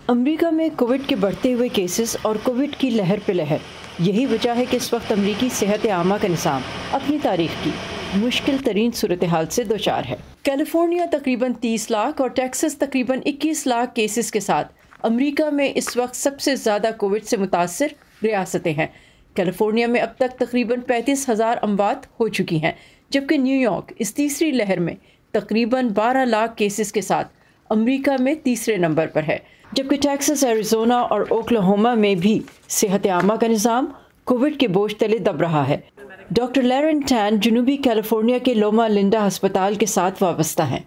امریکہ میں کووڈ کے بڑھتے ہوئے کیسز اور کووڈ کی لہر پہ لہر، یہی وجہ ہے کہ اس وقت امریکی صحت عامہ کا نظام اپنی تاریخ کی مشکل ترین صورتحال سے دوچار ہے۔ کیلیفورنیا تقریباً 30 لاکھ اور ٹیکساس تقریباً 21 لاکھ کیسز کے ساتھ امریکہ میں اس وقت سب سے زیادہ کووڈ سے متاثر ریاستیں ہیں۔ کیلیفورنیا میں اب تک تقریباً 35,000 اموات ہو چکی ہیں، جبکہ نیو یارک اس تیسری لہر میں تقریباً 12 لاکھ کیسز کے ساتھ امریکہ میں تیسرے نمبر پر ہے، جبکہ ٹیکساس، ایریزونا اور اوکلاہوما میں بھی صحت عامہ کا نظام کووڈ کے بوجھ تلے دب رہا ہے۔ ڈاکٹر لیرن ٹین جنوبی کیلیفورنیا کے لوما لنڈا ہسپتال کے ساتھ وابستہ ہیں۔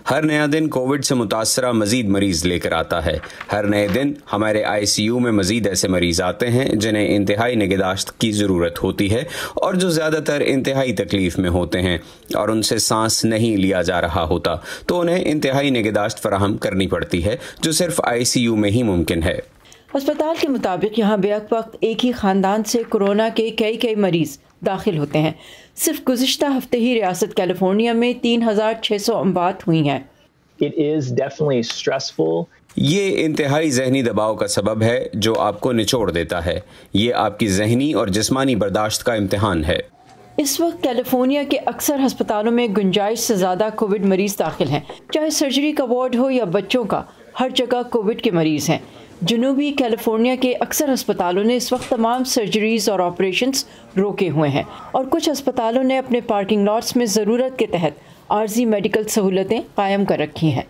ہر نیا دن کووڈ سے متاثرہ مزید مریض لے کر آتا ہے۔ ہر نئے دن ہمارے آئی سی یو میں مزید ایسے مریض آتے ہیں جنہیں انتہائی نگہداشت کی ضرورت ہوتی ہے اور جو زیادہ تر انتہائی تکلیف میں ہوتے ہیں اور ان سے سانس نہیں لیا جا رہا ہوتا، تو انہیں انتہائی نگہداشت فراہم کرنی پڑتی ہے جو صرف آئی سی یو میں ہی ممکن ہے۔ ہسپتال کے مطابق یہاں بیک وقت ایک ہی خاندان سے کورونا کے کئی مریض داخل ہوتے ہیں۔ صرف گزشتہ ہفتے ہی ریاست کیلیفورنیا میں 3,600 اموات ہوئی ہیں۔ یہ انتہائی ذہنی دباؤ کا سبب ہے جو آپ کو نچوڑ دیتا ہے۔ یہ آپ کی ذہنی اور جسمانی برداشت کا امتحان ہے۔ اس وقت کیلیفورنیا کے اکثر ہسپتالوں میں گنجائش سے زیادہ کووڈ مریض داخل ہیں، چاہے سرجری کا وارڈ ہو یا بچوں کا، ہر جگہ کووڈ کے مریض ہیں۔ جنوبی کیلیفورنیا کے اکثر ہسپتالوں نے اس وقت تمام سرجریز اور آپریشنز روکے ہوئے ہیں، اور کچھ ہسپتالوں نے اپنے پارکنگ لاٹس میں ضرورت کے تحت عارضی میڈیکل سہولتیں قائم کر رکھی ہیں۔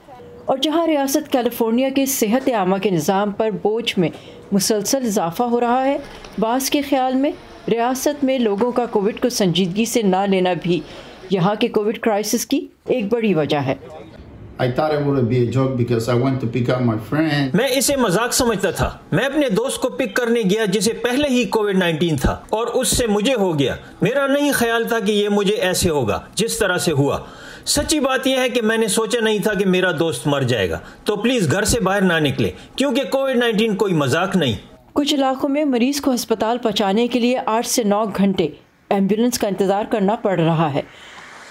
اور جہاں ریاست کیلیفورنیا کے صحت عامہ کے نظام پر بوجھ میں مسلسل اضافہ ہو رہا ہے، بعض کے خیال میں ریاست میں لوگوں کا کووڈ کو سنجیدگی سے نہ لینا بھی یہاں کے کووڈ کرائسس کی ایک بڑی وجہ ہے۔ میں اسے مذاق سمجھتا تھا۔ میں اپنے دوست کو پک کرنے گیا جسے پہلے ہی کووڈ-19 تھا اور اس سے مجھے ہو گیا۔ میرا نہیں خیال تھا کہ یہ مجھے ایسے ہوگا جس طرح سے ہوا۔ سچی بات یہ ہے کہ میں نے سوچا نہیں تھا کہ میرا دوست مر جائے گا۔ تو پلیز گھر سے باہر نہ نکلے کیونکہ کووڈ-19 کوئی مذاق نہیں۔ کچھ علاقوں میں مریض کو ہسپتال پہنچانے کے لیے 8 سے 9 گھنٹے ایمبولینس کا انتظار کرنا پڑ رہا ہے۔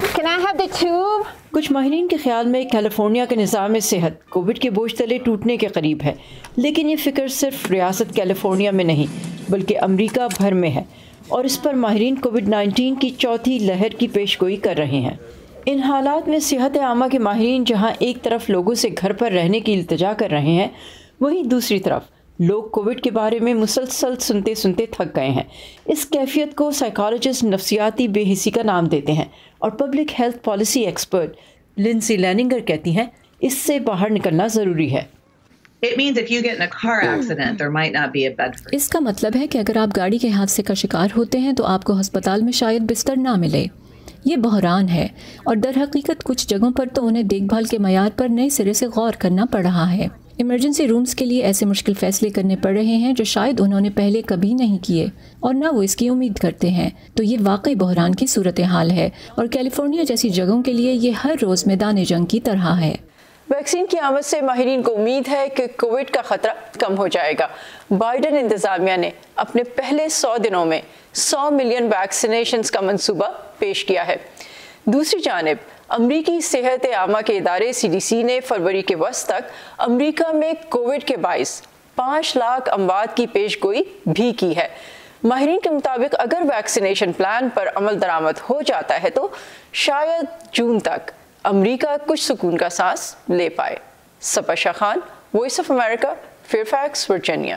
Can I have the tube? کچھ ماہرین کے خیال میں کیلیفورنیا کا نظام صحت کووڈ کے بوجھ تلے ٹوٹنے کے قریب ہے، لیکن یہ فکر صرف ریاست کیلیفورنیا میں نہیں بلکہ امریکہ بھر میں ہے، اور اس پر ماہرین کووڈ-19 کی چوتھی لہر کی پیش گوئی کر رہے ہیں۔ ان حالات میں صحت عامہ کے ماہرین جہاں ایک طرف لوگوں سے گھر پر رہنے کی التجا کر رہے ہیں، وہیں دوسری طرف لوگ کووڈ کے بارے میں مسلسل سنتے تھک گئے ہیں۔ اس کیفیت کو سائیکالوجسٹ نفسیاتی بے حسی کا نام دیتے ہیں، اور پبلک ہیلتھ پالیسی ایکسپرٹ لنسی لیننگر کہتی ہیں اس سے باہر نکلنا ضروری ہے۔ اس کا مطلب ہے کہ اگر آپ گاڑی کے حادثے کا شکار ہوتے ہیں تو آپ کو ہسپتال میں شاید بستر نہ ملے۔ یہ بحران ہے، اور در حقیقت کچھ جگہوں پر تو انہیں دیکھ بھال کے معیار پر نئے سرے سے غور کرنا پڑ رہا ہے۔ ایمرجنسی رومز کے لیے ایسے مشکل فیصلے کرنے پڑ رہے ہیں جو شاید انہوں نے پہلے کبھی نہیں کیے، اور نہ وہ اس کی امید کرتے ہیں۔ تو یہ واقعی بحران کی صورتحال ہے، اور کیلیفورنیا جیسی جگہوں کے لیے یہ ہر روز میدان جنگ کی طرح ہے۔ ویکسین کی آمد سے ماہرین کو امید ہے کہ کووڈ کا خطرہ کم ہو جائے گا۔ بائیڈن انتظامیہ نے اپنے پہلے 100 دنوں میں 100 ملین ویکسینیشنز کا منصوبہ پیش کیا ہے۔ دوسری جانب امریکی صحت عامہ کے ادارے CDC نے فروری کے وسط تک امریکہ میں کووڈ کے باعث 5 لاکھ اموات کی پیش گوئی بھی کی ہے۔ ماہرین کے مطابق اگر ویکسینیشن پلان پر عمل درآمد ہو جاتا ہے تو شاید جون تک امریکہ کچھ سکون کا سانس لے پائے۔ سپا Shah Khan, voice of America, Fairfax, Virginia.